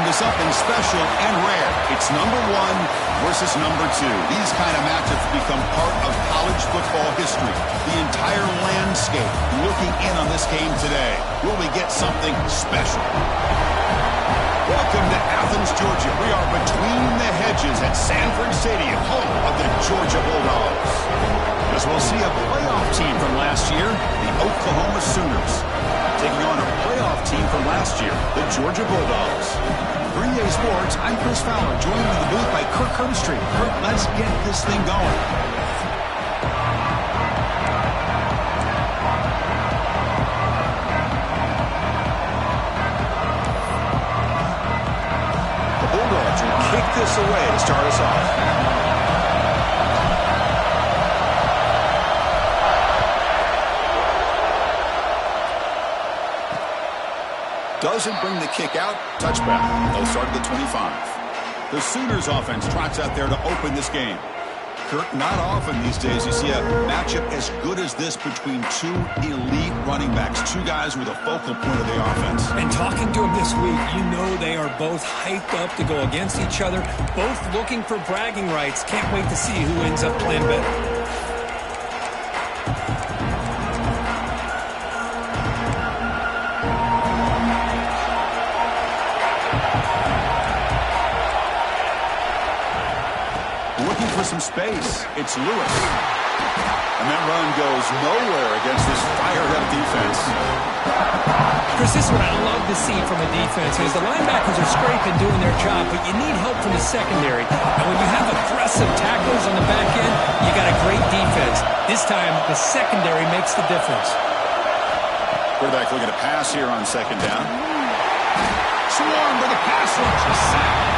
into something special and rare. It's number 1 versus number 2. These kind of matchups become part of college football history. The entire landscape looking in on this game today. Will we get something special? Welcome to Athens, Georgia. We are between the hedges at Sanford Stadium, home of the Georgia Bulldogs. As we'll see a playoff team from last year, the Oklahoma Sooners, taking on a playoff team from last year, the Georgia Bulldogs. For EA Sports, I'm Chris Fowler, joined in the booth by Kirk Herbstreit. Kirk, let's get this thing going. The Bulldogs will kick this away to start us off. Doesn't bring the kick out. Touchback. They'll start at the 25. The Sooners offense trots out there to open this game. Kirk, not often these days you see a matchup as good as this between two elite running backs, two guys with a focal point of the offense. And talking to them this week, you know they are both hyped up to go against each other, both looking for bragging rights. Can't wait to see who ends up playing better. For some space, it's Lewis. And that run goes nowhere against this fired-up defense. Chris, this is what I love to see from a defense is the linebackers are scraping, doing their job, but you need help from the secondary. And when you have aggressive tacklers on the back end, you got a great defense. This time, the secondary makes the difference. Quarterback looking to pass here on second down. Swarmed by the pass rush, a sack.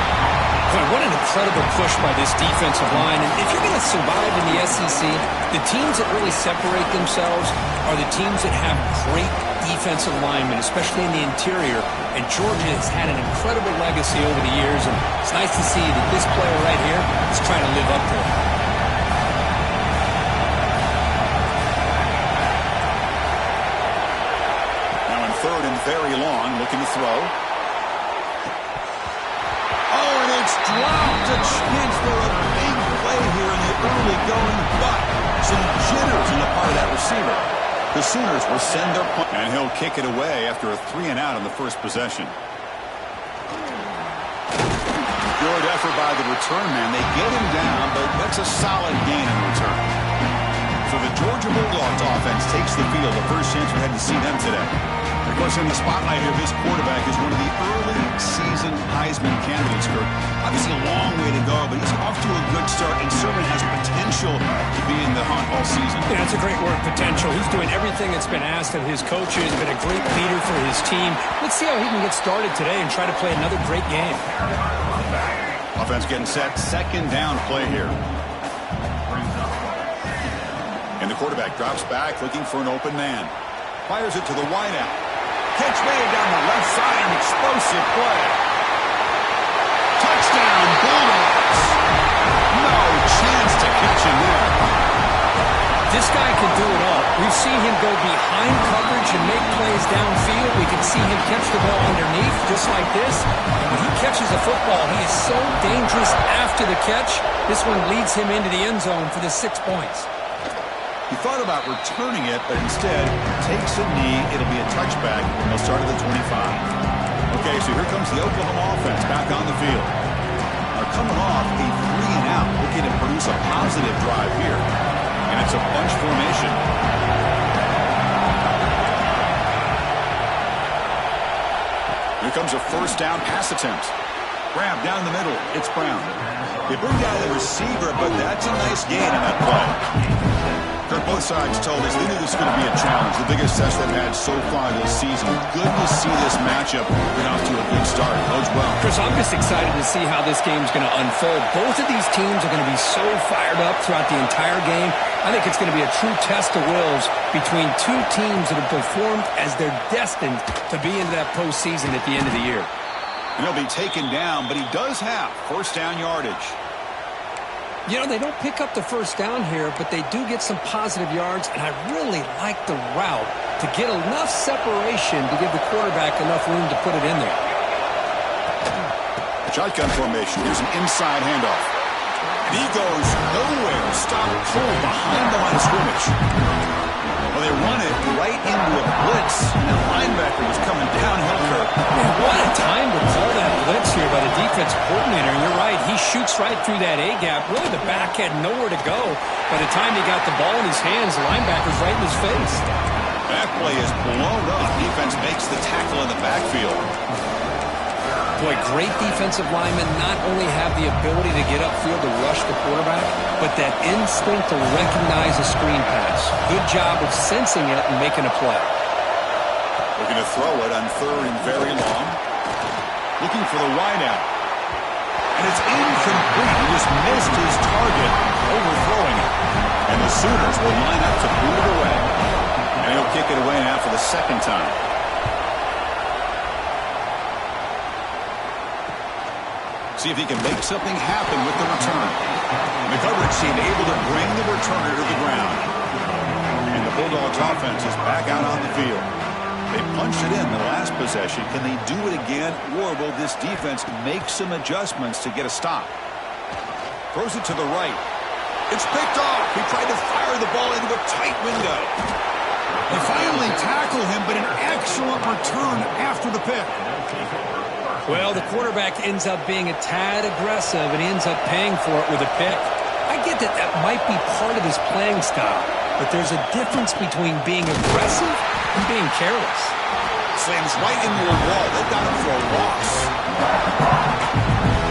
Boy, what an incredible push by this defensive line. And if you're going to survive in the SEC, the teams that really separate themselves are the teams that have great defensive linemen, especially in the interior. And Georgia has had an incredible legacy over the years, and it's nice to see that this player right here is trying to live up to it. Now in third and very long, looking to throw. Dropped, a chance for a big play here in the early going, but some jitters on the part of that receiver. The Sooners will send their punt, and he'll kick it away after a 3-and-out on the first possession. Good effort by the return man. They get him down, but that's a solid gain in return. So the Georgia Bulldogs offense takes the field. The first chance we had to see them today. Of course, in the spotlight here, this quarterback is one of the early season Heisman candidates, Kirk. Obviously a long way to go, but he's off to a good start and certainly has potential to be in the hunt all season. Yeah, that's a great word, potential. He's doing everything that's been asked of his coaches, been a great leader for his team. Let's see how he can get started today and try to play another great game. Offense getting set, second down play here. And the quarterback drops back, looking for an open man. Fires it to the wideout. Catch made down the left side, an explosive play. Touchdown, Bulldogs. No chance to catch him there. This guy can do it all. We've seen him go behind coverage and make plays downfield. We can see him catch the ball underneath, just like this. And when he catches the football, he is so dangerous after the catch. This one leads him into the end zone for the 6 points. He thought about returning it, but instead takes a knee. It'll be a touchback. They'll start at the 25. Okay, so here comes the Oklahoma offense back on the field. They're coming off a 3-and-out, looking to produce a positive drive here. And it's a bunch formation. Here comes a first down pass attempt. Grab down the middle. It's Brown. They bring down the receiver, but that's a nice gain in that play. Both sides told us they knew this was going to be a challenge, the biggest test they've had so far this season. Good to see this matchup get off to a good start. Bodes well. Chris, I'm just excited to see how this game's going to unfold. Both of these teams are going to be so fired up throughout the entire game. I think it's going to be a true test of wills between two teams that have performed as they're destined to be into that postseason at the end of the year. And he'll be taken down, but he does have first down yardage. You know, they don't pick up the first down here, but they do get some positive yards, and I really like the route to get enough separation to give the quarterback enough room to put it in there. Shotgun formation. Here's an inside handoff. And he goes nowhere. Stop pulled behind the line of scrimmage. Well, they run it right into a blitz. And that linebacker was coming downhill curve. Man, what a time to call that blitz here by the defense coordinator. And you're right, he shoots right through that A-gap. Really, the back had nowhere to go. By the time he got the ball in his hands, the linebacker's right in his face. That play is blown up. Defense makes the tackle in the backfield. Boy, great defensive linemen not only have the ability to get upfield to rush the quarterback, but that instinct to recognize a screen pass. Good job of sensing it and making a play. Looking to throw it on 3rd and very long. Looking for the wideout. And it's incomplete. He just missed his target, overthrowing it. And the Sooners will line up to boot it away. And he'll kick it away now for the 2nd time. See if he can make something happen with the return. And the coverage team able to bring the returner to the ground. And the Bulldogs offense is back out on the field. They punched it in the last possession. Can they do it again, or will this defense make some adjustments to get a stop? Throws it to the right. It's picked off. He tried to fire the ball into a tight window. They finally tackle him, but an excellent return after the pick. Well, the quarterback ends up being a tad aggressive, and he ends up paying for it with a pick. I get that that might be part of his playing style, but there's a difference between being aggressive and being careless. Slams right into a wall. They've got him for a loss.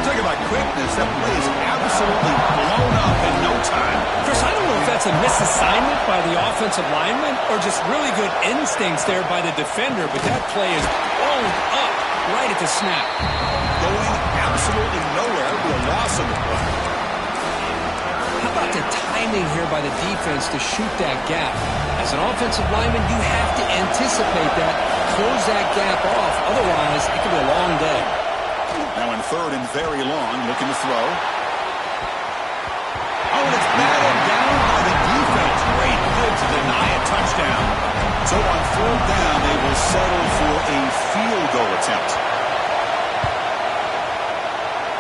Talk about quickness. That play is absolutely blown up in no time. Chris, I don't know if that's a misassignment by the offensive lineman or just really good instincts there by the defender, but that play is blown up right at the snap. Going absolutely nowhere. It'll be a loss on the play. How about the timing here by the defense to shoot that gap? As an offensive lineman, you have to anticipate that, close that gap off. Otherwise, it could be a long day. Now in 3rd and very long, looking to throw. Oh, and it's batted down by the defense. Great play to deny a touchdown. So on 4th down, they will settle for a field goal attempt.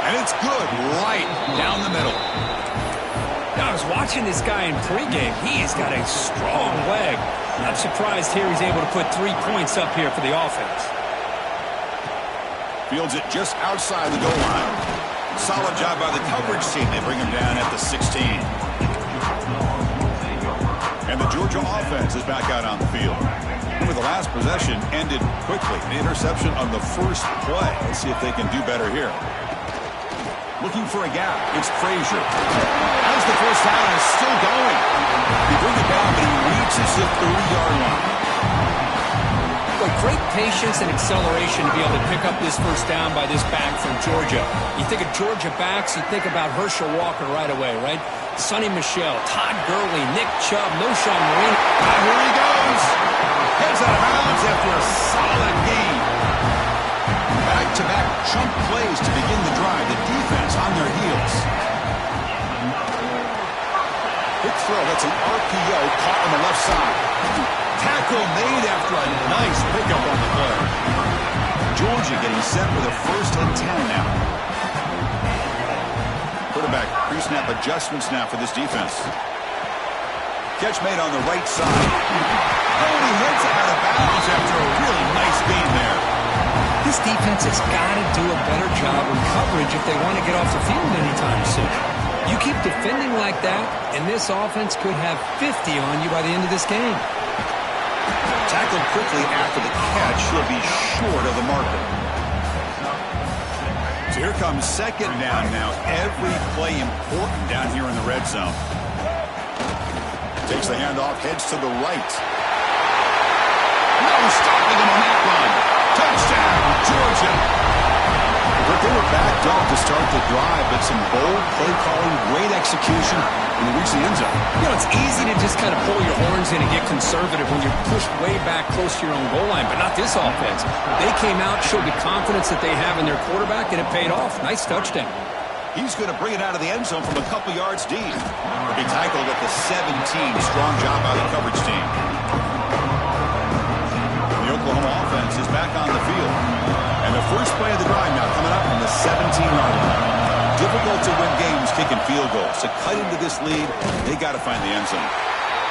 And it's good right down the middle. Now, I was watching this guy in pregame. He's got a strong leg. I'm surprised here he's able to put 3 points up here for the offense. Fields it just outside the goal line. Solid job by the coverage team. They bring him down at the 16. And the Georgia offense is back out on the field. Remember, the last possession ended quickly. An interception on the first play. Let's see if they can do better here. Looking for a gap. It's Frazier. As the first down is still going. He brings it down, but he reaches the 30-yard line. But great patience and acceleration to be able to pick up this first down by this back from Georgia. You think of Georgia backs, you think about Herschel Walker right away, right? Sonny Michel, Todd Gurley, Nick Chubb, Noshawn Marine. Ah, here he goes. Heads out of bounds after a solid game. Back-to-back chunk plays to begin the drive. The defense on their heels. Quick throw. That's an RPO caught on the left side. Tackle made after a nice pickup on the play. Georgia getting set for the 1st and 10 now. Quarterback pre-snap adjustments now for this defense. Catch made on the right side. Oh, he heads out of bounds after a really nice gain there. This defense has got to do a better job in coverage if they want to get off the field anytime soon. You keep defending like that, and this offense could have 50 on you by the end of this game. Tackled quickly after the catch. He'll be short of the marker. So here comes 2nd down now. Every play important down here in the red zone. Takes the handoff, heads to the right. No stopping him on that run. Touchdown, Georgia. But they were backed up to start the drive, but some bold play calling, great execution, and they reach the end zone. You know, it's easy to just kind of pull your horns in and get conservative when you're pushed way back close to your own goal line, but not this offense. They came out, showed the confidence that they have in their quarterback, and it paid off. Nice touchdown. He's going to bring it out of the end zone from a couple yards deep. He tackled at the 17. Strong job by the coverage team. The Oklahoma offense is back on the field. And the first play of the drive now coming up on the 7 17-yard line. Difficult to win games kicking field goals. To cut into this lead, they got to find the end zone.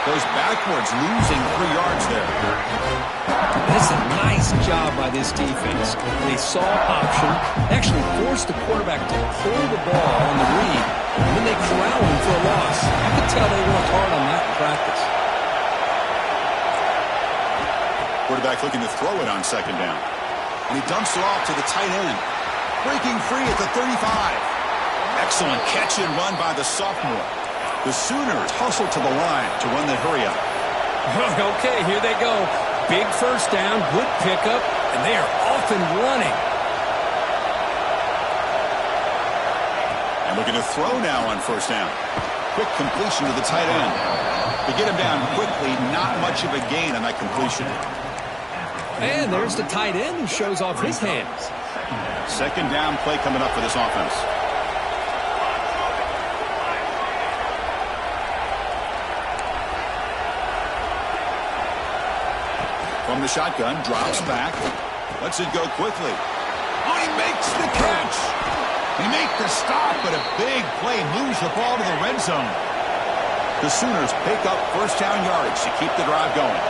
Goes backwards, losing 3 yards there. This is a nice job by this defense. They saw option, actually forced the quarterback to pull the ball on the read, and then they corral him for a loss. You could tell they worked hard on that in practice. Quarterback looking to throw it on second down. And he dumps it off to the tight end. Breaking free at the 35. Excellent catch and run by the sophomore. The Sooners hustle to the line to run the hurry-up. Okay, here they go. Big first down, good pickup, and they are off and running. And looking to throw now on first down. Quick completion to the tight end. To get him down quickly, not much of a gain on that completion. And there's the tight end who shows off his hands. Second down play coming up for this offense. From the shotgun, drops back. Lets it go quickly. Oh, he makes the catch. He makes the stop, but a big play moves the ball to the red zone. The Sooners pick up first down yardage to keep the drive going.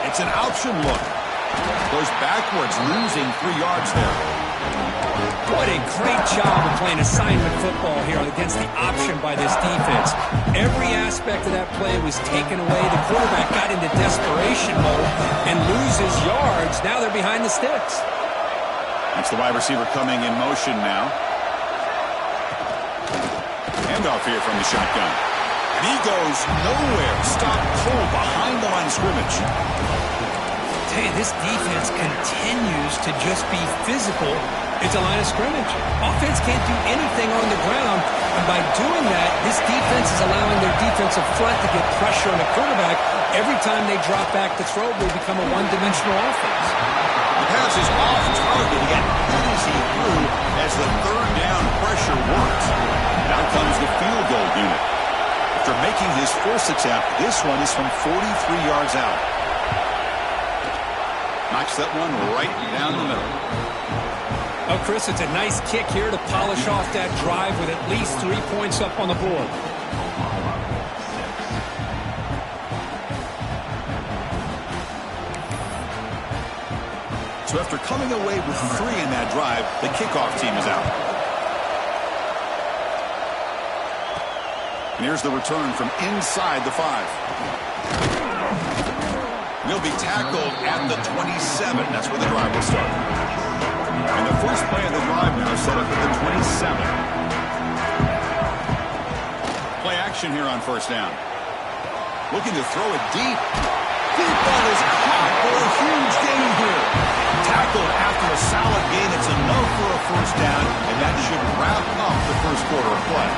It's an option look. Goes backwards, losing 3 yards there. What a great job of playing assignment football here against the option by this defense. Every aspect of that play was taken away. The quarterback got into desperation mode and loses yards. Now they're behind the sticks. That's the wide receiver coming in motion now. Handoff here from the shotgun. And he goes nowhere. Stop cold behind the line of scrimmage. Hey, this defense continues to just be physical at the line of scrimmage. Offense can't do anything on the ground, and by doing that, this defense is allowing their defensive front to get pressure on the quarterback. Every time they drop back to throw, they become a one-dimensional offense. The pass is off target. He got good as he threw as the third down pressure worked. Now comes the field goal unit. After making his first attempt, this one is from 43 yards out. Knocks that one right down the middle. Oh, Chris, it's a nice kick here to polish off that drive with at least 3 points up on the board. So after coming away with 3 in that drive, the kickoff team is out. And here's the return from inside the 5. He'll be tackled at the 27. That's where the drive will start. And the first play of the drive now set up at the 27. Play action here on first down. Looking to throw it deep. Deep ball is caught for a huge gain here. Tackled after a solid gain. It's enough for a first down, and that should wrap up the first quarter of play.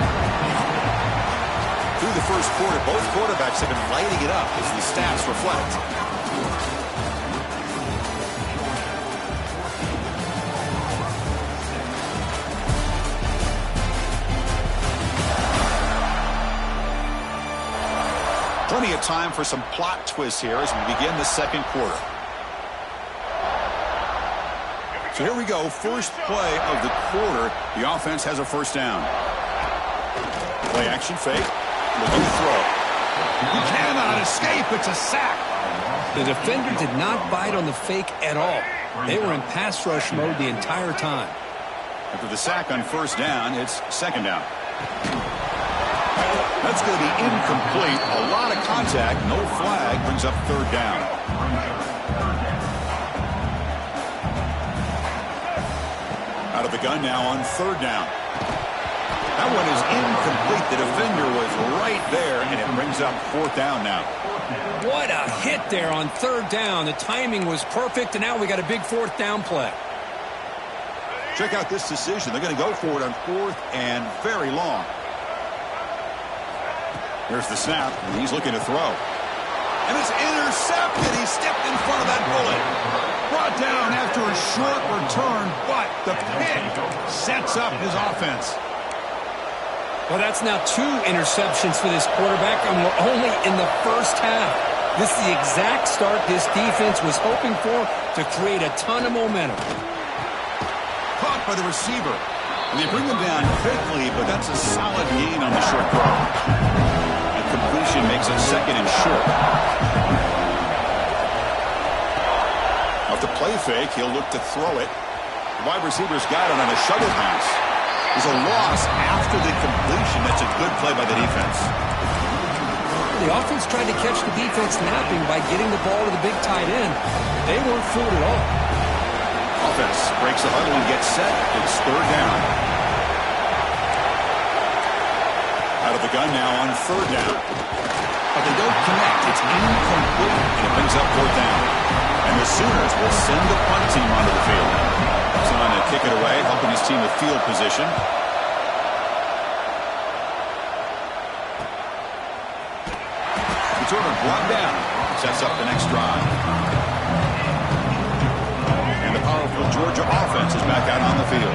Through the first quarter, both quarterbacks have been lighting it up as the stats reflect. Plenty of time for some plot twists here as we begin the second quarter. So here we go, first play of the quarter. The offense has a first down. Play action fake, looking to throw. He cannot escape, it's a sack. The defender did not bite on the fake at all. They were in pass rush mode the entire time. After the sack on first down, it's second down. That's going to be incomplete. A lot of contact, no flag, brings up third down. Out of the gun now on third down. That one is incomplete. The defender was right there, and it brings up fourth down now. What a hit there on third down. The timing was perfect, and now we got a big fourth down play. Check out this decision. They're going to go for it on fourth and very long. There's the snap, and he's looking to throw. And it's intercepted. He stepped in front of that bullet. Brought down after a short return, but the pick sets up his offense. Well, that's now 2 interceptions for this quarterback, and we're only in the first half. This is the exact start this defense was hoping for to create a ton of momentum. Caught by the receiver. And they bring them down quickly, but that's a solid gain on the short throw. A completion makes it second and short. Off the play fake, he'll look to throw it. The wide receiver's got it on a shovel pass. There's a loss after the completion. That's a good play by the defense. The offense tried to catch the defense napping by getting the ball to the big tight end. They weren't fooled at all. Offense breaks the huddle and gets set. It's third down. Out of the gun now on third down. But they don't connect. It's incomplete, and it brings up fourth down. And the Sooners will send the punt team onto the field. He's on to kick it away, helping his team with field position. Returner brought down. Sets up the next drive. And the powerful Georgia offense is back out on the field.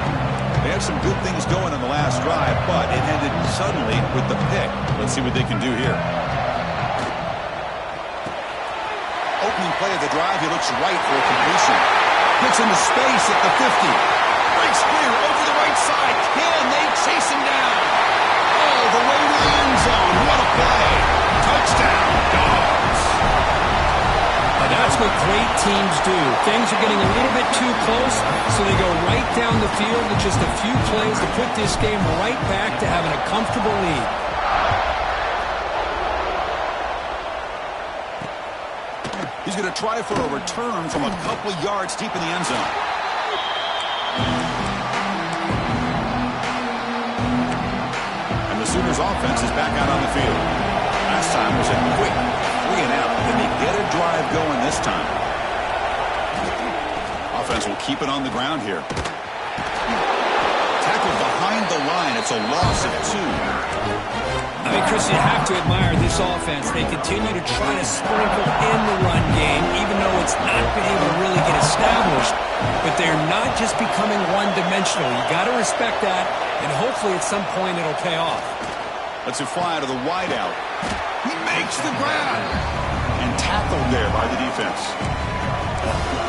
They had some good things going on the last drive, but it ended suddenly with the pick. Let's see what they can do here. Opening play of the drive, he looks right for a completion. Gets into space at the 50. Breaks clear over the right side. Can they chase him down? All the way to the end zone. What a play. Touchdown, Dogs. Now that's what great teams do. Things are getting a little bit too close, so they go right down the field with just a few plays to put this game right back to having a comfortable lead. He's going to try for a return from a couple of yards deep in the end zone. And the Sooners offense is back out on the field. Last time was a quick 3 and out. Can they get a drive going this time? Offense will keep it on the ground here. Tackled behind the line. It's a loss of 2. I mean, Chris, you have to admire this offense. They continue to try to sprinkle in the run game, even though it's not been able to really get established. But they're not just becoming one-dimensional. You got to respect that, and hopefully at some point it'll pay off. Let's fly to the wideout. He makes the grab. And tackled there by the defense.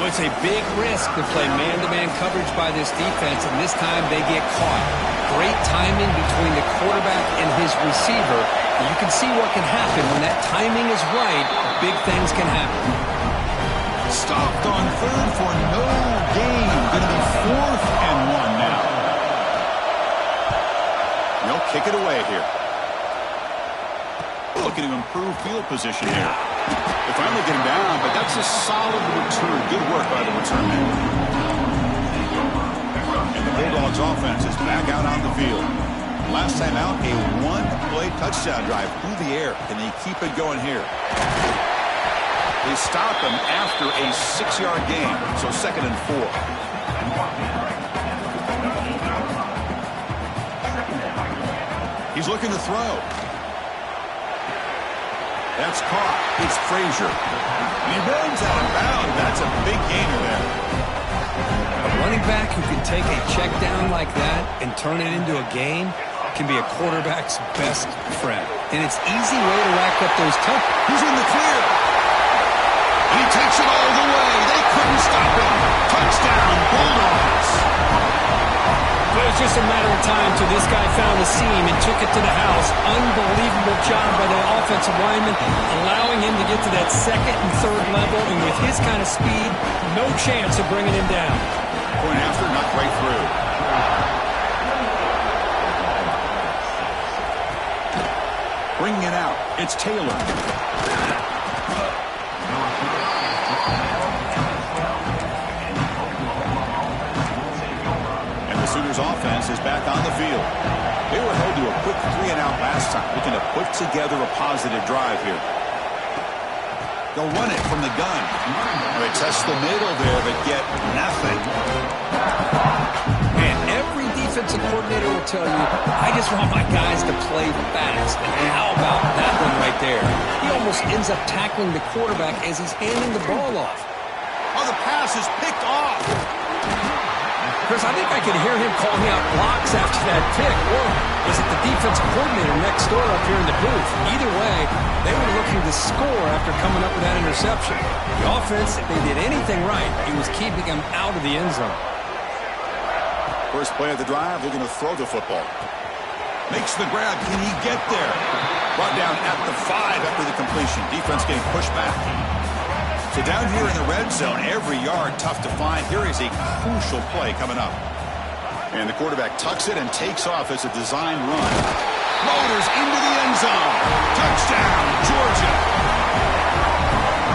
Well, it's a big risk to play man-to-man coverage by this defense, and this time they get caught. Great timing between the quarterback and his receiver. And you can see what can happen when that timing is right. Big things can happen. Stopped on third for no gain. Going to be 4th and 1 now. They'll kick it away here. Looking to improve field position here. They finally get him down, but that's a solid return. Good work by the return man. And the Bulldogs offense is back out on the field. Last time out, a 1-play touchdown drive through the air. Can they keep it going here? They stop him after a 6-yard gain, so 2nd and 4. He's looking to throw. That's caught. It's Frazier. And he runs out of bounds. That's a big gainer there. A running back who can take a check down like that and turn it into a gain can be a quarterback's best friend. And it's an easy way to rack up those touchdowns. He's in the clear. He takes it all the way. They couldn't stop him. Touchdown, Bulldogs. Well, it was just a matter of time till this guy found the seam and took it to the house. Unbelievable job by the offensive lineman, allowing him to get to that 2nd and 3rd level. And with his kind of speed, no chance of bringing him down. Point after, knocked right through. Bringing it out, it's Taylor. Sooners offense is back on the field. They were held to a quick 3 and out last time, looking to put together a positive drive here. They'll run it from the gun. They test the middle there, but get nothing. And every defensive coordinator will tell you, I just want my guys to play fast. And how about that one right there? He almost ends up tackling the quarterback as he's handing the ball off. Oh, the pass is picked off. Chris, I think I could hear him calling out blocks after that pick. Or was it the defensive coordinator next door up here in the booth? Either way, they were looking to score after coming up with that interception. The offense, if they did anything right, it was keeping them out of the end zone. First play of the drive, looking to throw the football. Makes the grab. Can he get there? Brought down at the 5 after the completion. Defense getting pushed back. So down here in the red zone, every yard tough to find. Here is a crucial play coming up. And the quarterback tucks it and takes off as a design run. Motors into the end zone. Touchdown, Georgia.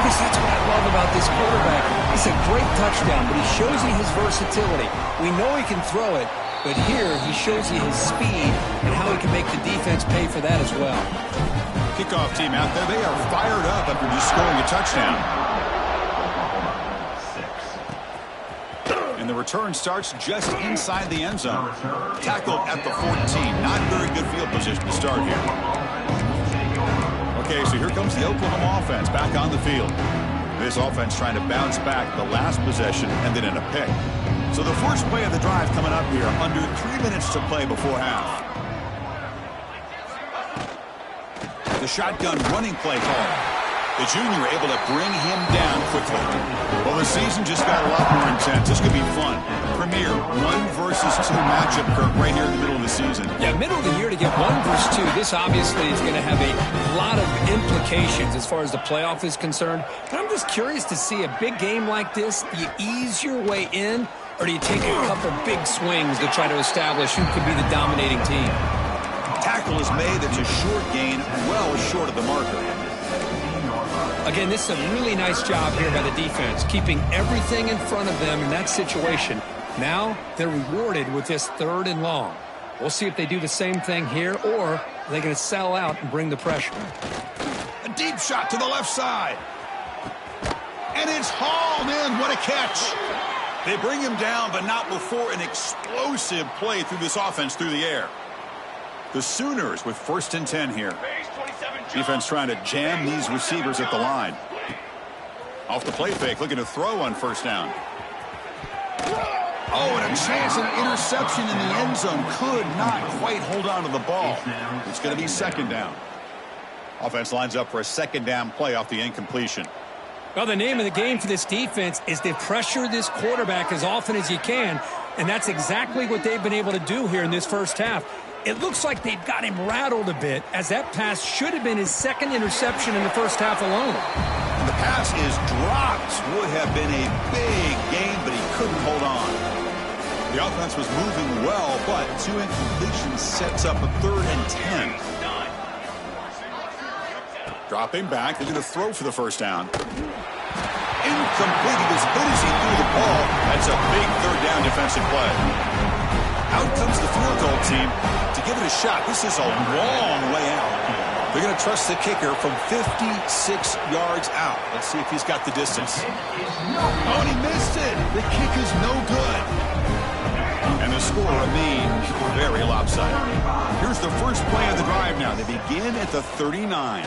Chris, that's what I love about this quarterback. It's a great touchdown, but he shows you his versatility. We know he can throw it, but here he shows you his speed and how he can make the defense pay for that as well. Kickoff team out there. They are fired up after just scoring a touchdown. And the return starts just inside the end zone. Tackled at the 14. Not very good field position to start here. Okay, so here comes the Oklahoma offense back on the field. This offense trying to bounce back the last possession and then in a pick. So the first play of the drive coming up here, under 3 minutes to play before half. The shotgun running play call. The junior able to bring him down quickly. Well, the season just got a lot more intense. This could be fun. Premier 1 versus 2 matchup, Kirk, right here in the middle of the season. Yeah, middle of the year to get 1 versus 2. This obviously is going to have a lot of implications as far as the playoff is concerned. But I'm just curious to see a big game like this. Do you ease your way in, or do you take a couple big swings to try to establish who could be the dominating team? Tackle is made. That's a short gain, well short of the marker. Again, this is a really nice job here by the defense, keeping everything in front of them in that situation. Now they're rewarded with this 3rd and long. We'll see if they do the same thing here, or are they going to sell out and bring the pressure. A deep shot to the left side. And it's hauled in. What a catch. They bring him down, but not before an explosive play through this offense through the air. The Sooners with 1st and 10 here. Defense trying to jam these receivers at the line. Off the play fake, looking to throw on 1st down. Oh, and a chance at interception in the end zone. Could not quite hold on to the ball. It's going to be 2nd down. Offense lines up for a 2nd down play off the incompletion. Well, the name of the game for this defense is to pressure this quarterback as often as you can, and that's exactly what they've been able to do here in this first half. It looks like they've got him rattled a bit, as that pass should have been his 2nd interception in the first half alone. And the pass is dropped. Would have been a big game, but he couldn't hold on. The offense was moving well, but 2 incompletions sets up a 3rd and 10. Dropping back, they're going to throw for the 1st down. Incomplete. He was hit as he threw the ball. That's a big 3rd down defensive play. Out comes the field goal team to give it a shot. This is a long way out. They're going to trust the kicker from 56 yards out. Let's see if he's got the distance. Oh, and he missed it. The kick is no good. And the score remains very lopsided. Here's the first play of the drive now. They begin at the 39.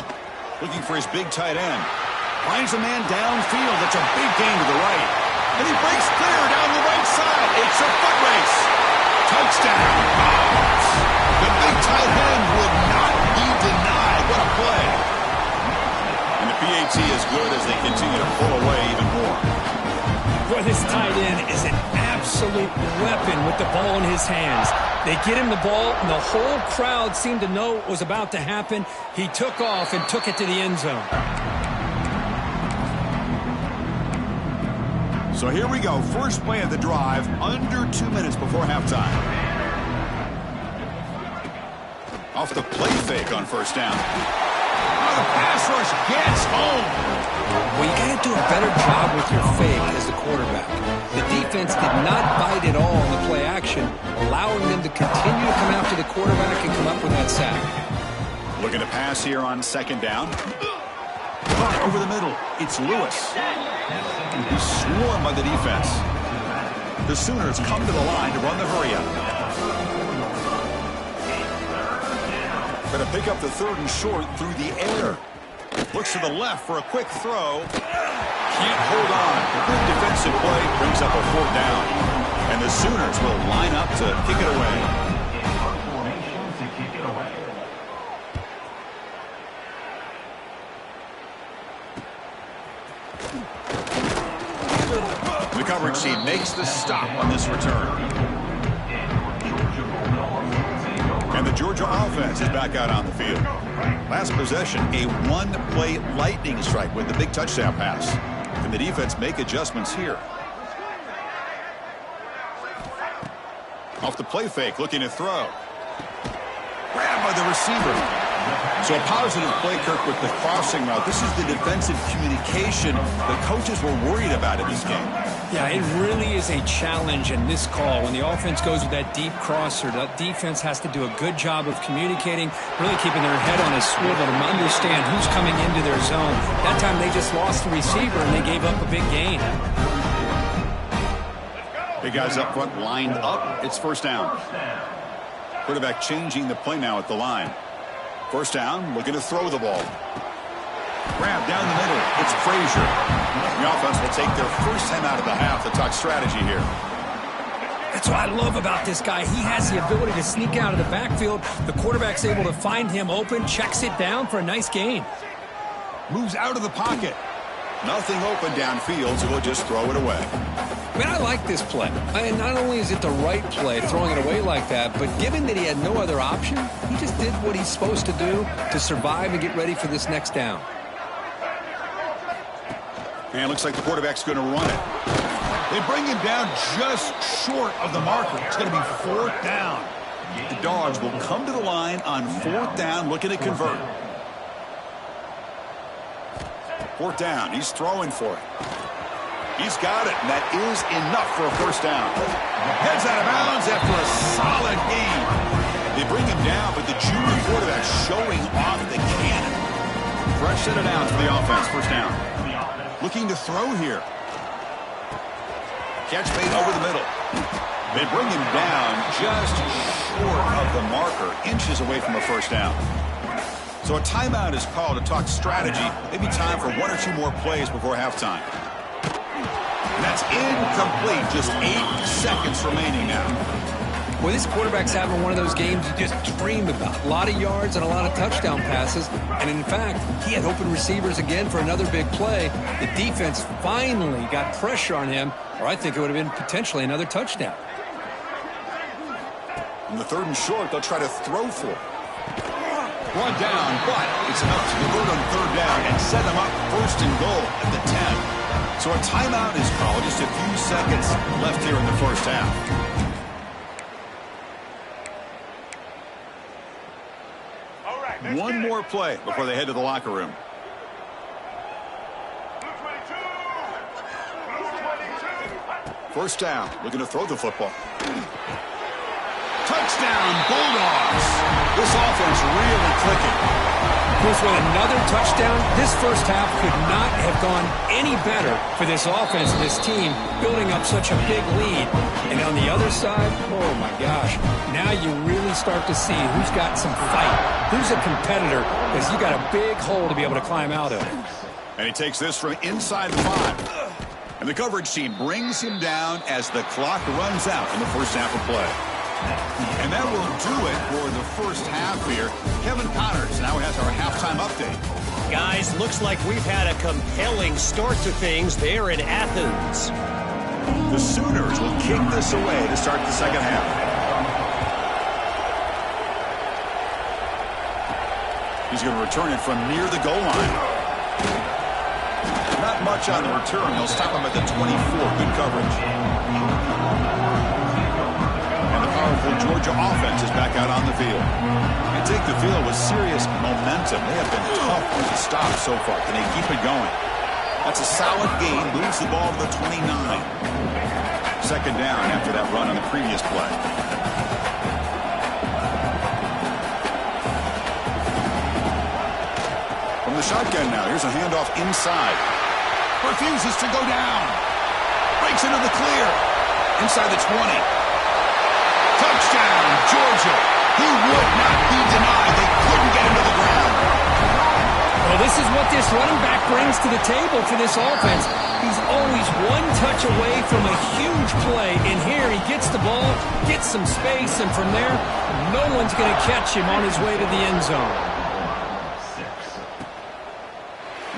Looking for his big tight end. Finds a man downfield. That's a big gain to the right. And he breaks clear down the right side. It's a foot race. Touchdown. The big tight end would not be denied. What a play. And the PAT is good as they continue to pull away even more. Boy, this tight end is an absolute weapon with the ball in his hands. They get him the ball, and the whole crowd seemed to know what was about to happen. He took off and took it to the end zone. So here we go. First play of the drive, under 2 minutes before halftime. Off the play fake on 1st down. Oh, the pass rush gets home. Well, you got to do a better job with your fake as the quarterback. The defense did not bite at all in the play action, allowing them to continue to come after the quarterback and come up with that sack. Looking to pass here on 2nd down. Over the middle, it's Lewis. He's swarmed by the defense. The Sooners come to the line to run the hurry-up. Going to pick up the 3rd and short through the air. Looks to the left for a quick throw. Can't hold on. Good defensive play brings up a 4th down. And And the Sooners will line up to kick it away. The coverage team makes the stop on this return. And the Georgia offense is back out on the field. Last possession, a one-play lightning strike with the big touchdown pass. Can the defense make adjustments here? Off the play fake, looking to throw. Grabbed by the receiver. So a positive play, Kirk, with the crossing route. This is the defensive communication the coaches were worried about in this game. Yeah, it really is a challenge in this call. When the offense goes with that deep crosser, that defense has to do a good job of communicating, really keeping their head on a swivel to understand who's coming into their zone. That time they just lost the receiver and they gave up a big gain. Big guys up front lined up. It's first down. Quarterback changing the play now at the line. First down, looking to throw the ball. Grab down the middle. It's Frazier. The offense will take their first time out of the half to talk strategy here. That's what I love about this guy. He has the ability to sneak out of the backfield. The quarterback's able to find him open, checks it down for a nice gain. Moves out of the pocket. Nothing open downfield, so he'll just throw it away. I mean, I like this play. And not only is it the right play, throwing it away like that, but given that he had no other option, he just did what he's supposed to do to survive and get ready for this next down. And it looks like the quarterback's going to run it. They bring him down just short of the marker. It's going to be fourth down. The Dogs will come to the line on fourth down, looking to convert. Fourth down. He's throwing for it. He's got it, and that is enough for a first down. Heads out of bounds after a solid game. They bring him down, but the junior quarterback showing off the cannon. Fresh set of downs for the offense. First down. Looking to throw here. Catch made over the middle. They bring him down just short of the marker, inches away from a first down. So a timeout is called to talk strategy. Maybe time for one or two more plays before halftime. And that's incomplete. Just 8 seconds remaining now. Well, this quarterback's having one of those games you just dream about. A lot of yards and a lot of touchdown passes. And in fact, he had open receivers again for another big play. The defense finally got pressure on him, or I think it would have been potentially another touchdown. In the third and short, they'll try to throw for it. One down, but it's enough to convert on third down and set them up first and goal at the 10. So a timeout is called. Just a few seconds left here in the first half. One more play before they head to the locker room. First down, looking to throw the football. Touchdown, Bulldogs. This offense really clicking. With another touchdown, this first half could not have gone any better for this offense and this team, building up such a big lead. And on the other side, oh my gosh, now you really start to see who's got some fight, who's a competitor, because you got a big hole to be able to climb out of. And he takes this from inside the 5. And the coverage team brings him down as the clock runs out in the first half of play. And that will do it for the first half here. Kevin Connors now has our halftime update. Guys, looks like we've had a compelling start to things there in Athens. The Sooners will kick this away to start the second half. He's going to return it from near the goal line. Not much on the return. They'll stop him at the 24. Good coverage. Powerful Georgia offense is back out on the field. They take the field with serious momentum. They have been tough to stop so far. Can they keep it going? That's a solid gain. Moves the ball to the 29. Second down after that run on the previous play. From the shotgun now. Here's a handoff inside. Refuses to go down. Breaks into the clear. Inside the 20. Touchdown, Georgia. He would not be denied. They couldn't get him to the ground. Well, this is what this running back brings to the table for this offense. He's always one touch away from a huge play, and here he gets the ball, gets some space, and from there, no one's going to catch him on his way to the end zone.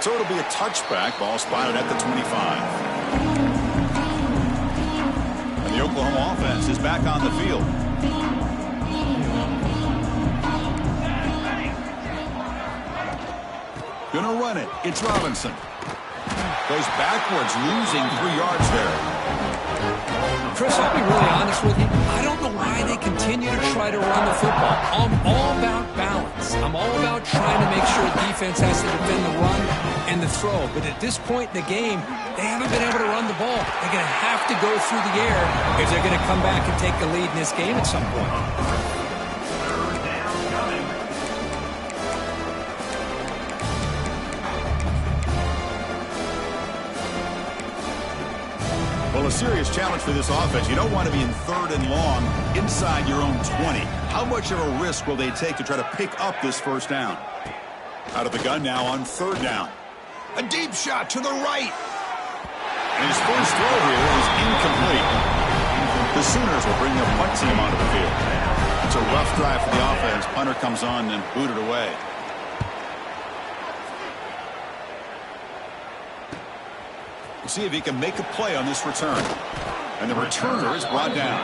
So it'll be a touchback. Ball spotted at the 25. And the Oklahoma offense is back on the field. Gonna run it. It's Robinson. Goes backwards, losing 3 yards there. Chris, I'll be really honest with you. I don't know why they continue to try to run the football. I'm all about balance. I'm all about trying to make sure defense has to defend the run and the throw. But at this point in the game, they haven't been able to run the ball. They're going to have to go through the air if they're going to come back and take the lead in this game at some point. Well, a serious challenge for this offense. You don't want to be in 3rd and long inside your own 20. How much of a risk will they take to try to pick up this first down? Out of the gun now on 3rd down. A deep shot to the right. And his first throw here is incomplete. The Sooners will bring their punt team onto the field. It's a rough drive for the offense. Punter comes on and booted away. We'll see if he can make a play on this return. And the returner is brought down.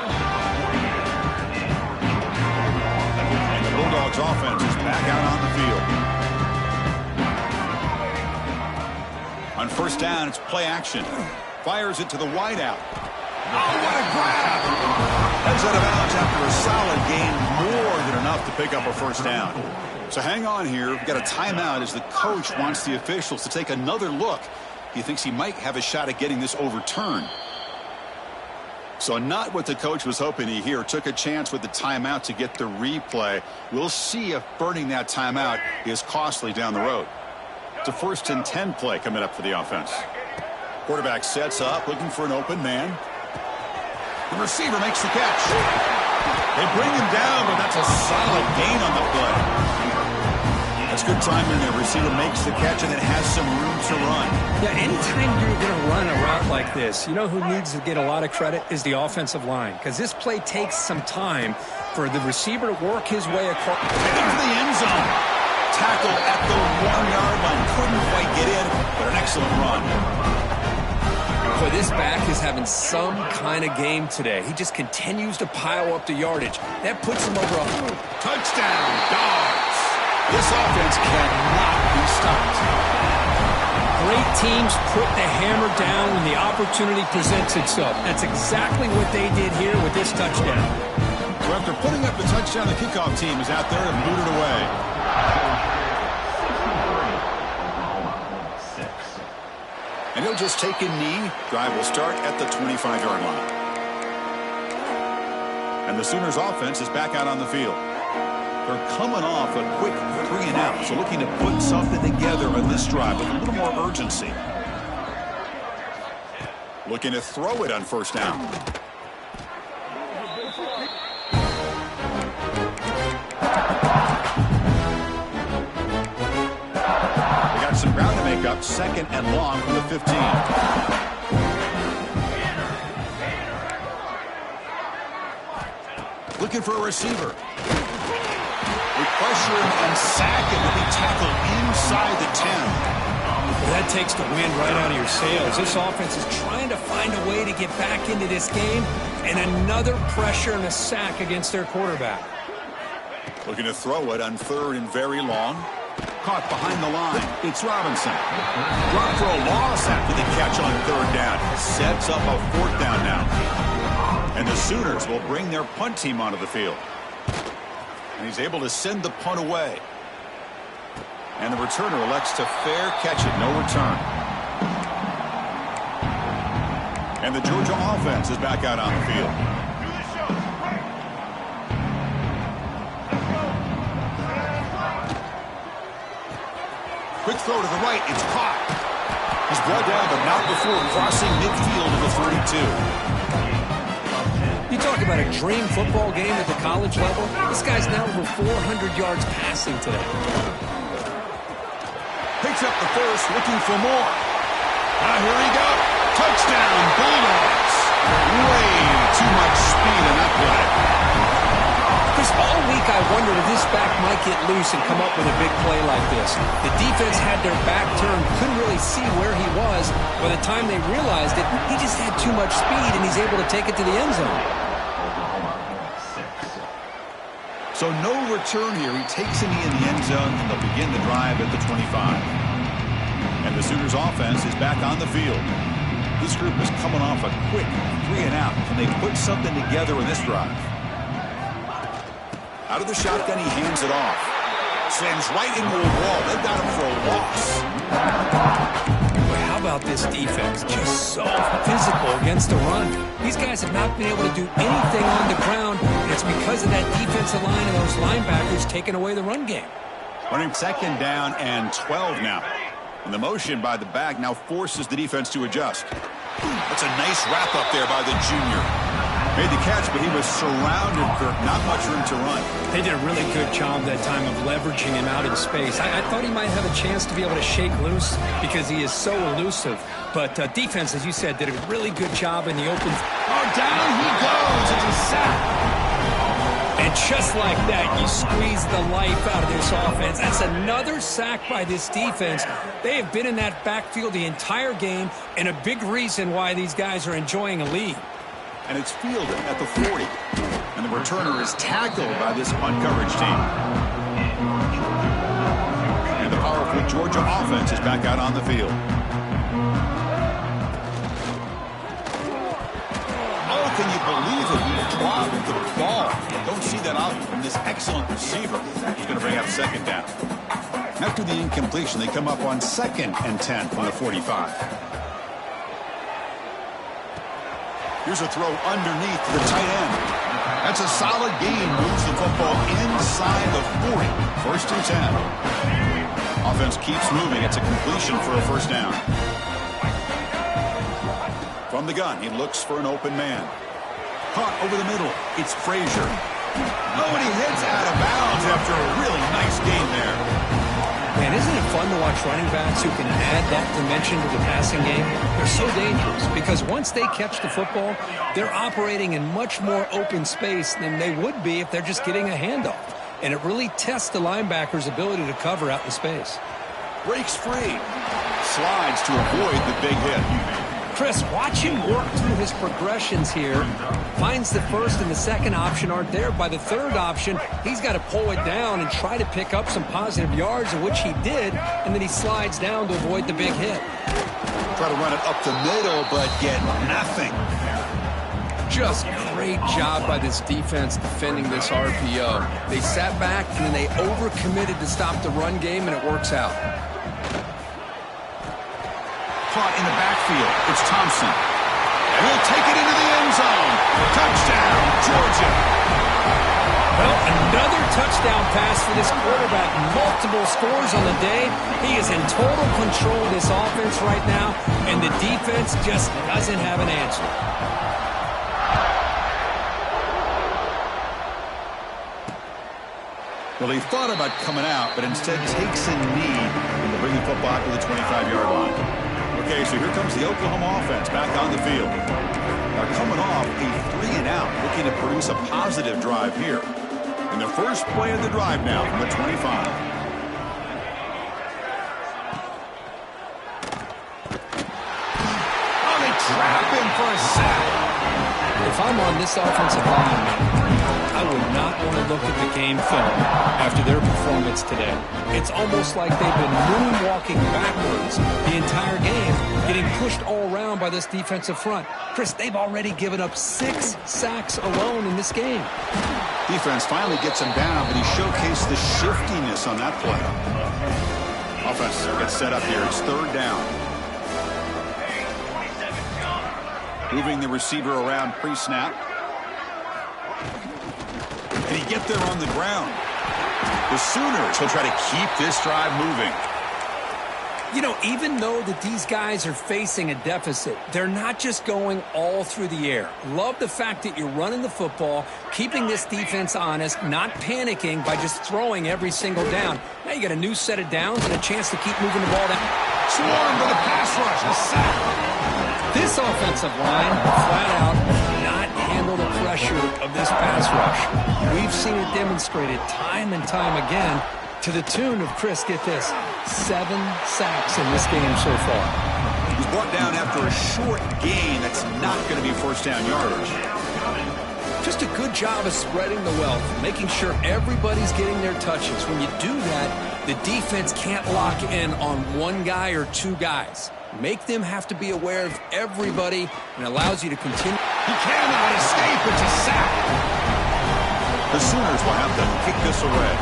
And the Bulldogs offense is back out on the field. On first down, it's play action. Fires it to the wideout. Oh, what a grab! Heads out of bounds after a solid gain, more than enough to pick up a first down. So hang on here. We've got a timeout as the coach wants the officials to take another look. He thinks he might have a shot at getting this overturned. So not what the coach was hoping to hear. Took a chance with the timeout to get the replay. We'll see if burning that timeout is costly down the road. It's a 1st and 10 play coming up for the offense. Quarterback sets up, looking for an open man. The receiver makes the catch. They bring him down, but that's a solid gain on the play. That's good timing. The receiver makes the catch and then has some room to run. Yeah, anytime you're going to run a route like this, you know who needs to get a lot of credit is the offensive line, because this play takes some time for the receiver to work his way across. Into the end zone. Tackle at the 1-yard line. Couldn't quite get in, but an excellent run. Boy, this back is having some kind of game today. He just continues to pile up the yardage. That puts him over a touchdown, Dogs. This offense cannot be stopped. Great teams put the hammer down when the opportunity presents itself. That's exactly what they did here with this touchdown. So after putting up the touchdown, the kickoff team is out there and booted away. And he'll just take a knee. Drive will start at the 25-yard line. And the Sooners offense is back out on the field. They're coming off a quick 3-and-out, so looking to put something together on this drive with a little more urgency. Looking to throw it on first down. They got some ground to make up. 2nd and long from the 15. Looking for a receiver. We pressure him and sack him to be tackled inside the 10. That takes the wind right out of your sails. This offense is trying to find a way to get back into this game, and another pressure and a sack against their quarterback. Looking to throw it on 3rd and very long. Caught behind the line. It's Robinson. Drop for a loss after the catch on 3rd down. Sets up a 4th down now. And the Sooners will bring their punt team onto the field. And he's able to send the punt away. And the returner elects to fair catch it. No return. And the Georgia offense is back out on the field. Quick throw to the right. It's caught. He's brought down, but not before crossing midfield to the 32. You talk about a dream football game at the college level. This guy's now over 400 yards passing today. Takes Picks up the first, looking for more. Here we go. Touchdown, Bulldogs. Way too much speed in that play. Chris, all week I wondered if this back might get loose and come up with a big play like this. The defense had their back turned, couldn't really see where he was. By the time they realized it, he just had too much speed, and he's able to take it to the end zone. So no return here. He takes a knee in the end zone, and they'll begin the drive at the 25. And the Sooners offense is back on the field. This group is coming off a quick 3-and-out. Can they put something together in this drive? Out of the shotgun, he hands it off. Sends right into a wall. They've got him for a loss. Boy, how about this defense? Just so physical against the run. These guys have not been able to do anything on the ground, and it's because of that defensive line and those linebackers taking away the run game. Running 2nd down and 12 now. And the motion by the back now forces the defense to adjust. That's a nice wrap up there by the junior. Made the catch, but he was surrounded, Kirk. Not much room to run. They did a really good job that time of leveraging him out in space. I thought he might have a chance to be able to shake loose because he is so elusive. But defense, as you said, did a really good job in the open. Oh, down he goes. It's a sack. And just like that, you squeeze the life out of this offense. That's another sack by this defense. They have been in that backfield the entire game, and a big reason why these guys are enjoying a lead. And it's fielded at the 40. And the returner is tackled by this punt coverage team. And the powerful Georgia offense is back out on the field. Oh, can you believe it? He dropped the ball. Don't see that often from this excellent receiver. He's going to bring up 2nd down. After the incompletion, they come up on 2nd and 10 from the 45. Here's a throw underneath the tight end. That's a solid gain. Moves the football inside the 40. 1st and 10. Offense keeps moving. It's a completion for a 1st down. From the gun, he looks for an open man. Caught over the middle. It's Frazier. Oh, and he hits out of bounds after a really nice gain there. Man, isn't it fun to watch running backs who can add that dimension to the passing game? They're so dangerous because once they catch the football, they're operating in much more open space than they would be if they're just getting a handoff. And it really tests the linebacker's ability to cover out in space. Breaks free. Slides to avoid the big hit. Chris, watch him work through his progressions here. Finds the 1st and the 2nd option aren't there. By the 3rd option, he's got to pull it down and try to pick up some positive yards, of which he did, and then he slides down to avoid the big hit. Try to run it up the middle, but get nothing. Just great job by this defense defending this RPO. They sat back, and then they overcommitted to stop the run game, and it works out. Caught in the backfield. It's Thompson. And he'll take it into the end zone. Touchdown, Georgia. Well, another touchdown pass for this quarterback. Multiple scores on the day. He is in total control of this offense right now, and the defense just doesn't have an answer. Well, he thought about coming out, but instead takes a knee and will bring the football to the 25-yard line. Okay, so here comes the Oklahoma offense back on the field. Now coming off a 3-and-out, looking to produce a positive drive here. And their first play of the drive now from the 25. Oh, they trap him for a sack. If I'm on this offensive line, I would not want to look at the game film after their performance today. It's almost like they've been moonwalking backwards the entire game, getting pushed all around by this defensive front. Chris, they've already given up 6 sacks alone in this game. Defense finally gets him down, but he showcased the shiftiness on that play. Offense gets set up here. It's 3rd down. Moving the receiver around pre-snap. Can he get there on the ground? The Sooners will try to keep this drive moving. You know, even though that these guys are facing a deficit, they're not just going all through the air. Love the fact that you're running the football, keeping this defense honest, not panicking by just throwing every single down. Now you got a new set of downs and a chance to keep moving the ball down. Swarmed with a pass rush, a sack. This offensive line, flat out, not handle the pressure of this pass rush. We've seen it demonstrated time and time again to the tune of, Chris, get this, 7 sacks in this game so far. He's brought down after a short gain. That's not going to be first down yardage. Just a good job of spreading the wealth, making sure everybody's getting their touches. When you do that, the defense can't lock in on one guy or two guys. Make them have to be aware of everybody and allows you to continue. He cannot escape. It's a sack. The Sooners will have to kick this away.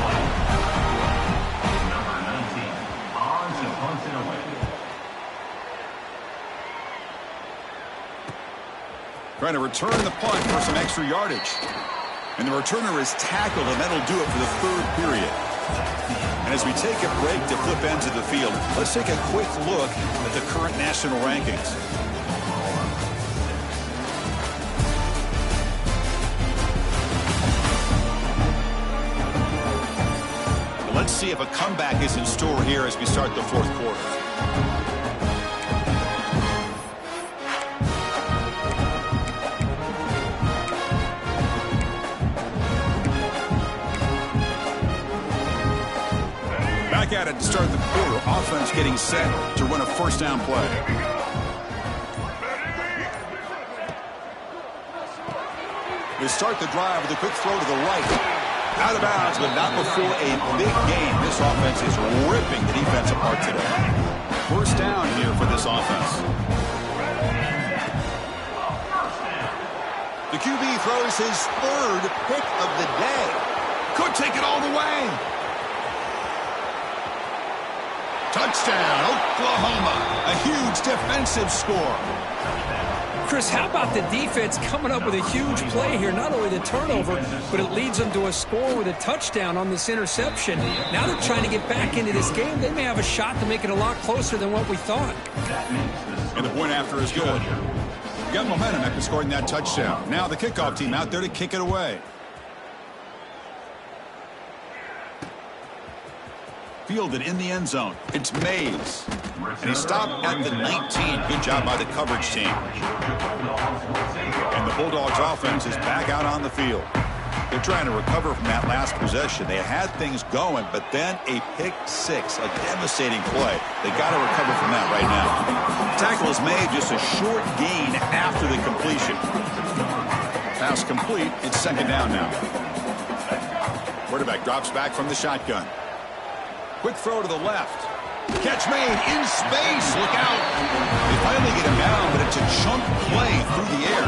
Trying to return the punt for some extra yardage. And the returner is tackled, and that'll do it for the third period. And as we take a break to flip ends of the field, let's take a quick look at the current national rankings. Let's see if a comeback is in store here as we start the fourth quarter. Back at it to start the quarter. Offense getting set to run a first down play. They start the drive with a quick throw to the right. Out of bounds, but not before a big gain. This offense is ripping the defense apart today. First down here for this offense. The QB throws his third pick of the day. Could take it all the way. Touchdown, Oklahoma. A huge defensive score. Chris, how about the defense coming up with a huge play here? Not only the turnover, but it leads them to a score with a touchdown on this interception. Now they're trying to get back into this game. They may have a shot to make it a lot closer than what we thought. And the point after is good. Got momentum after scoring that touchdown. Now the kickoff team out there to kick it away. Fielded in the end zone. It's Mays. And he stopped at the 19. Good job by the coverage team. And the Bulldogs offense is back out on the field. They're trying to recover from that last possession. They had things going, but then a pick six, a devastating play. They got to recover from that right now. Tackle is made, just a short gain after the completion. Pass complete. It's second down now. Quarterback drops back from the shotgun. Quick throw to the left. Catch made in space. Look out. They finally get him down, but it's a chunk play through the air.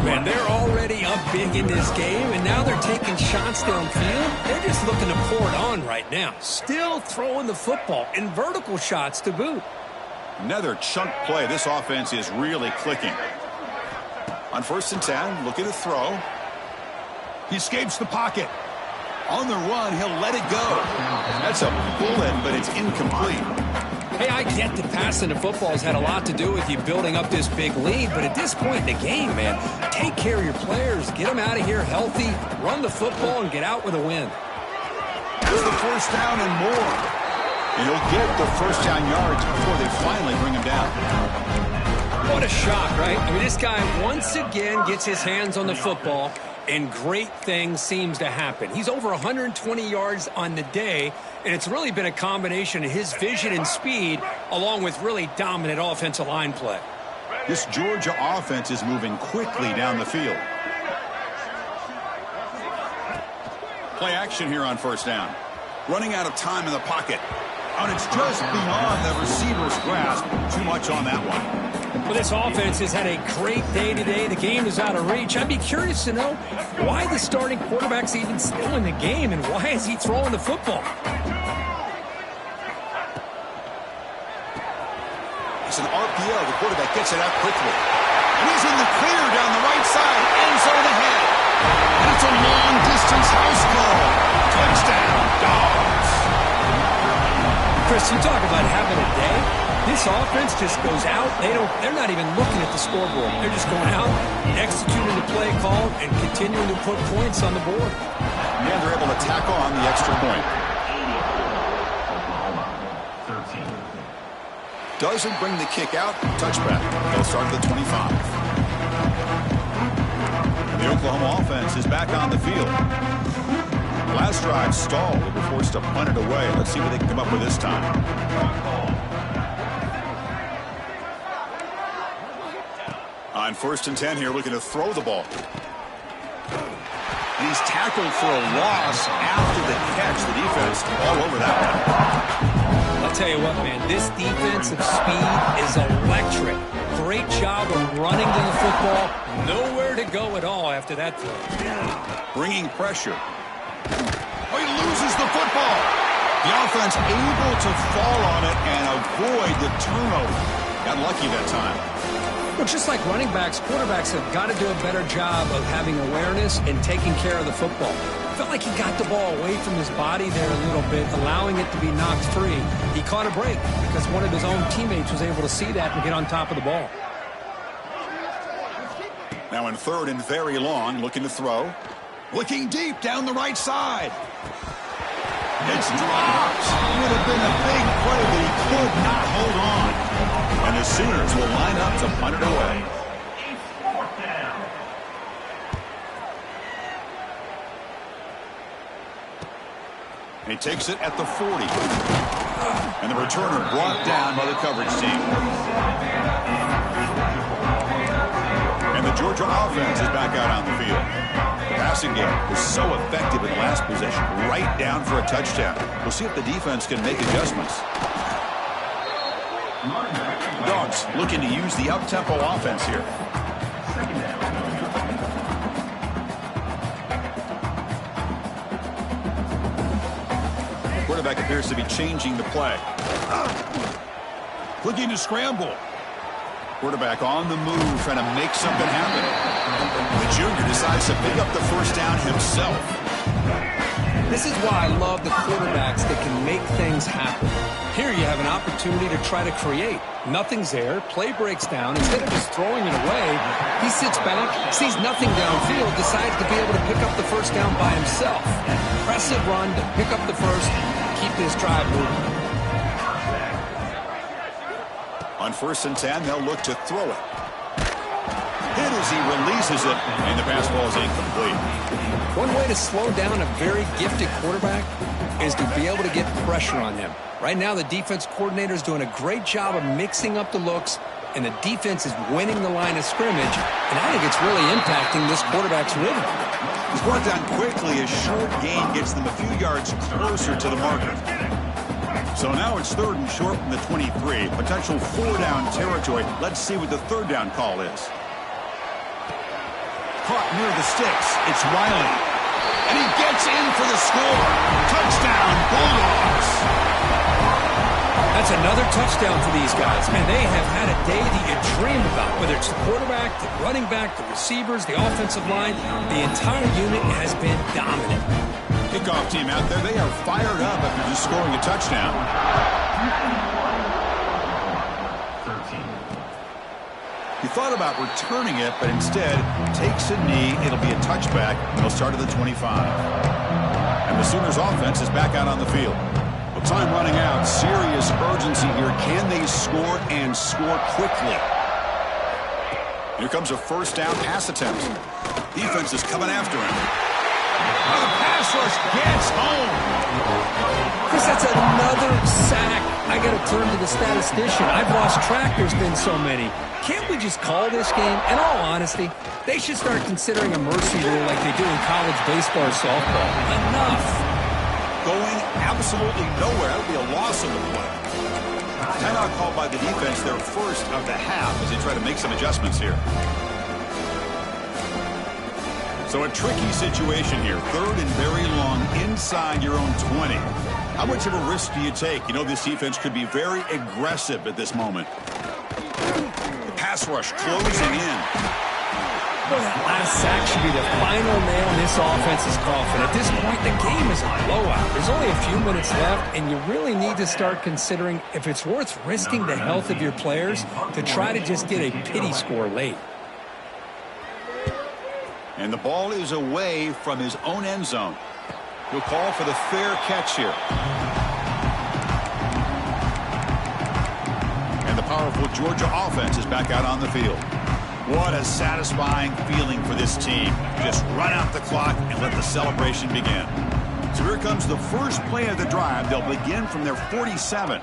Man, they're already up big in this game, and now they're taking shots downfield. They're just looking to pour it on right now. Still throwing the football in vertical shots to boot. Another chunk play. This offense is really clicking. On 1st and 10, looking to throw. He escapes the pocket. On the run, he'll let it go. That's a bullet, but it's incomplete. Hey, I get that passing the football has had a lot to do with you building up this big lead, but at this point in the game, man, take care of your players. Get them out of here healthy, run the football, and get out with a win. There's the first down and more. And he'll get the first down yards before they finally bring him down. What a shock, right? I mean, this guy once again gets his hands on the football, and great things seems to happen. He's over 120 yards on the day, and it's really been a combination of his vision and speed along with really dominant offensive line play. This Georgia offense is moving quickly down the field. Play action here on 1st down. Running out of time in the pocket. And it's just beyond the receiver's grasp. Too much on that one. Well, this offense has had a great day today. The game is out of reach. I'd be curious to know why the starting quarterback's even still in the game and why is he throwing the football? It's an RPO. The quarterback gets it out quickly. And he's in the clear down the right side. End zone ahead. And it's a long-distance house call. Touchdown, Dogs. Chris, Chris, you talk about having a day. This offense just goes out. They're not even looking at the scoreboard. They're just going out, executing the play call, and continuing to put points on the board. And they're able to tack on the extra point. Doesn't bring the kick out. Touchback. They'll start at the 25. And the Oklahoma offense is back on the field. Last drive stalled. They were forced to punt it away. Let's see what they can come up with this time. On 1st and 10 here, looking to throw the ball. And he's tackled for a loss after the catch. The defense all over that one. I'll tell you what, man, this defensive speed is electric. Great job of running to the football. Nowhere to go at all after that throw. Bringing pressure. Oh, he loses the football. The offense able to fall on it and avoid the turnover. Got lucky that time. Well, just like running backs, quarterbacks have got to do a better job of having awareness and taking care of the football. Felt like he got the ball away from his body there a little bit, allowing it to be knocked free. He caught a break because one of his own teammates was able to see that and get on top of the ball. Now in 3rd and very long, looking to throw. Looking deep down the right side. It's dropped. It would have been a big play, but he could not hold on. And the Sooners will line up to punt it away. And he takes it at the 40. And the returner brought down by the coverage team. And the Georgia offense is back out on the field. The passing game was so effective in the last possession, right down for a touchdown. We'll see if the defense can make adjustments. Dogs looking to use the up-tempo offense here. Quarterback appears to be changing the play. Looking to scramble. Quarterback on the move, trying to make something happen. The junior decides to pick up the first down himself. This is why I love the quarterbacks that can make things happen. Here you have an opportunity to try to create. Nothing's there. Play breaks down. Instead of just throwing it away, he sits back, sees nothing downfield, decides to be able to pick up the first down by himself. Impressive run to pick up the first, keep this drive moving. On 1st and 10, they'll look to throw it. Hit as he releases it, and the pass ball is incomplete. One way to slow down a very gifted quarterback is to be able to get pressure on him. Right now, the defense coordinator is doing a great job of mixing up the looks, and the defense is winning the line of scrimmage, and I think it's really impacting this quarterback's rhythm. He's brought down quickly. A short gain gets them a few yards closer to the marker. So now it's 3rd and short from the 23. Potential 4-down territory. Let's see what the 3rd down call is. Caught near the sticks. It's Riley. And he gets in for the score. Touchdown, Bulldogs. That's another touchdown for these guys. Man, they have had a day that you dream about. Whether it's the quarterback, the running back, the receivers, the offensive line, the entire unit has been dominant. Kickoff team out there, they are fired up after just scoring a touchdown. He thought about returning it, but instead takes a knee. It'll be a touchback. They'll start at the 25. And the Sooners offense is back out on the field. Well, time running out. Serious urgency here. Can they score and score quickly? Here comes a 1st down pass attempt. Defense is coming after him. Oh, the pass rush gets home. Chris, that's another sack. I got to turn to the statistician. I've lost track. There's been so many. Can't we just call this game? In all honesty, they should start considering a mercy rule like they do in college baseball or softball. Enough. Going absolutely nowhere. That would be a loss on the play. Timeout called by the defense, their first of the half, as they try to make some adjustments here. So a tricky situation here. 3rd and very long inside your own 20. How much of a risk do you take? You know this defense could be very aggressive at this moment. The pass rush closing in. Well, that last sack should be the final nail in this offense's coffin. At this point, the game is a blowout. There's only a few minutes left, and you really need to start considering if it's worth risking the health of your players to try to just get a pity score late. And the ball is away from his own end zone. He'll call for the fair catch here. And the powerful Georgia offense is back out on the field. What a satisfying feeling for this team. Just run out the clock and let the celebration begin. So here comes the first play of the drive. They'll begin from their 47.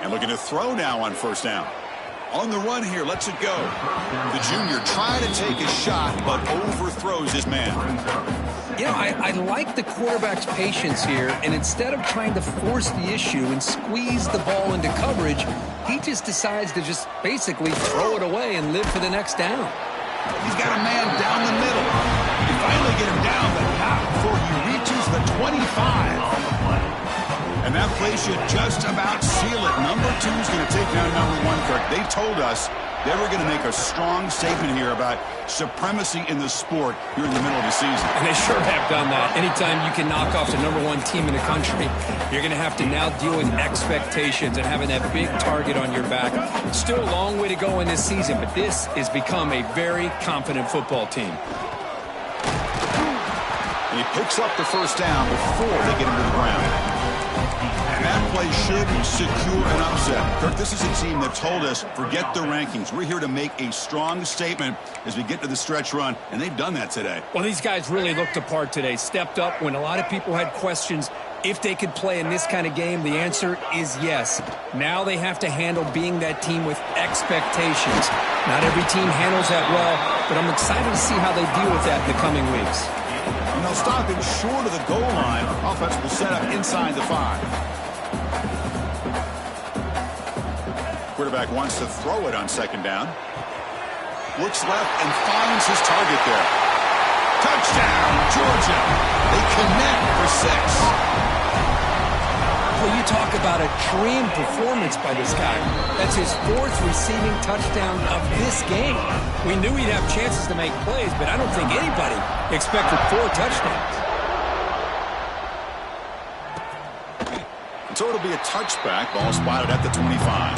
And looking to throw now on first down. On the run here, lets it go. The junior trying to take a shot, but overthrows his man. You know, I like the quarterback's patience here, and instead of trying to force the issue and squeeze the ball into coverage, he just decides to just basically throw it away and live for the next down. He's got a man down the middle. You finally get him down, but not before he reaches the 25. And that play should just about seal it. Number 2 is going to take down number 1, Kirk. They told us they were going to make a strong statement here about supremacy in the sport here in the middle of the season. And they sure have done that. Anytime you can knock off the number 1 team in the country, you're going to have to now deal with expectations and having that big target on your back. Still a long way to go in this season, but this has become a very confident football team. And he picks up the first down before they get him to the ground. And that play should secure an upset. Kirk, this is a team that told us, forget the rankings. We're here to make a strong statement as we get to the stretch run, and they've done that today. Well, these guys really looked apart today, stepped up when a lot of people had questions if they could play in this kind of game. The answer is yes. Now they have to handle being that team with expectations. Not every team handles that well, but I'm excited to see how they deal with that in the coming weeks. And they'll stop him short of the goal line. Offense will set up inside the 5. Quarterback wants to throw it on second down. Looks left and finds his target there. Touchdown, Georgia. They connect for 6. Well, you talk about a dream performance by this guy. That's his 4th receiving touchdown of this game. We knew he'd have chances to make plays, but I don't think anybody expected 4 touchdowns. And so it'll be a touchback. Ball spotted at the 25.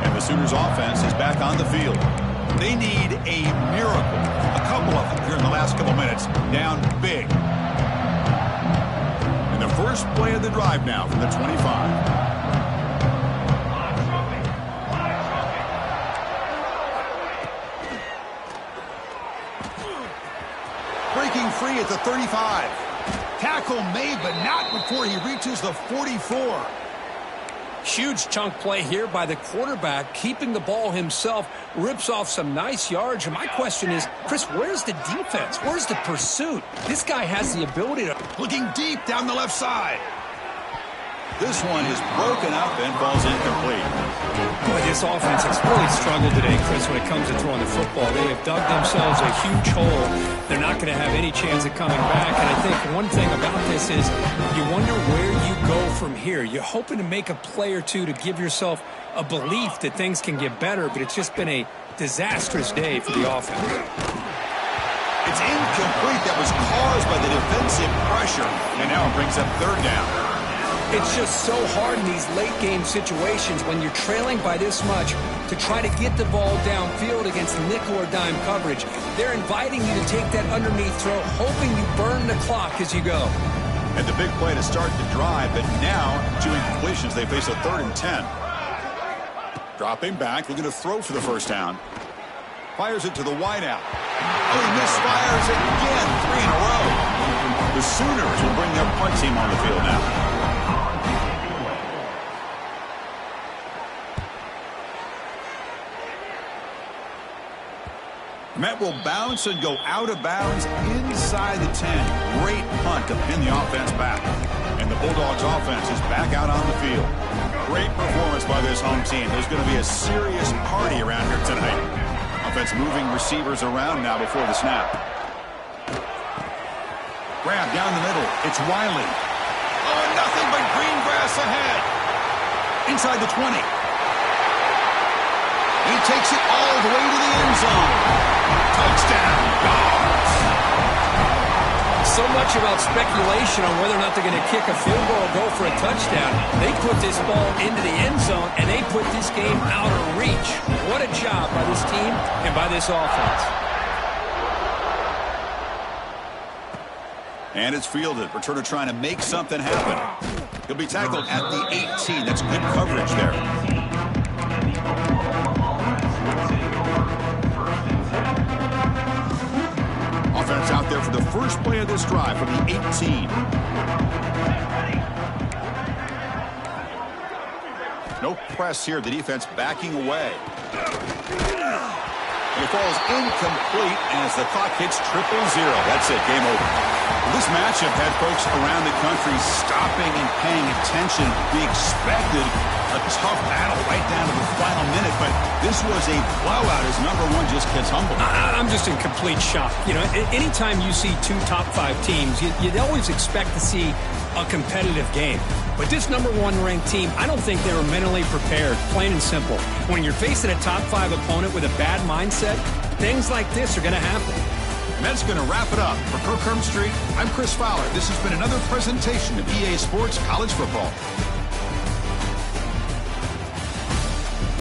And the Sooners offense is back on the field. They need a miracle. A couple of them here in the last couple minutes. Down big. And the first play of the drive now from the 25. Breaking free at the 35. Tackle made, but not before he reaches the 44. Huge chunk play here by the quarterback, keeping the ball himself, rips off some nice yards. And my question is, Chris, where's the defense? Where's the pursuit? This guy has the ability to... Looking deep down the left side. This one is broken up and falls incomplete. Boy, this offense has really struggled today, Chris, when it comes to throwing the football. They have dug themselves a huge hole. They're not going to have any chance of coming back. And I think one thing about this is you wonder where you go from here. You're hoping to make a play or two to give yourself a belief that things can get better, but it's just been a disastrous day for the offense. It's incomplete. That was caused by the defensive pressure. And now it brings up third down. It's just so hard in these late-game situations when you're trailing by this much to try to get the ball downfield against nickel or dime coverage. They're inviting you to take that underneath throw, hoping you burn the clock as you go. And the big play to start the drive, but now, 2 incompletions, they face a 3rd and 10. Dropping back, looking to throw for the first down. Fires it to the wideout. Oh, he misfires again, 3 in a row. The Sooners will bring their punt team on the field now. Met will bounce and go out of bounds inside the 10. Great punt to pin the offense back. And the Bulldogs offense is back out on the field. Great performance by this home team. There's going to be a serious party around here tonight. Offense moving receivers around now before the snap. Grab down the middle. It's Wiley. Oh, nothing but green grass ahead. Inside the 20. He takes it all the way to the end zone. Touchdown, Dogs. So much about speculation on whether or not they're going to kick a field goal or go for a touchdown. They put this ball into the end zone, and they put this game out of reach. What a job by this team and by this offense. And it's fielded. Returner trying to make something happen. He'll be tackled at the 18. That's good coverage there. Offense out there for the first play of this drive from the 18. No press here. The defense backing away. It falls incomplete as the clock hits 0-0. That's it. Game over. This matchup had folks around the country stopping and paying attention. We expected a tough battle right down to the final minute, but this was a blowout as number one just gets humbled. I'm just in complete shock. You know, anytime you see two top 5 teams, you'd always expect to see a competitive game. But this number 1 ranked team, I don't think they were mentally prepared, plain and simple. When you're facing a top 5 opponent with a bad mindset, things like this are going to happen. And that's going to wrap it up. For Kirk Street, I'm Chris Fowler. This has been another presentation of EA Sports College Football.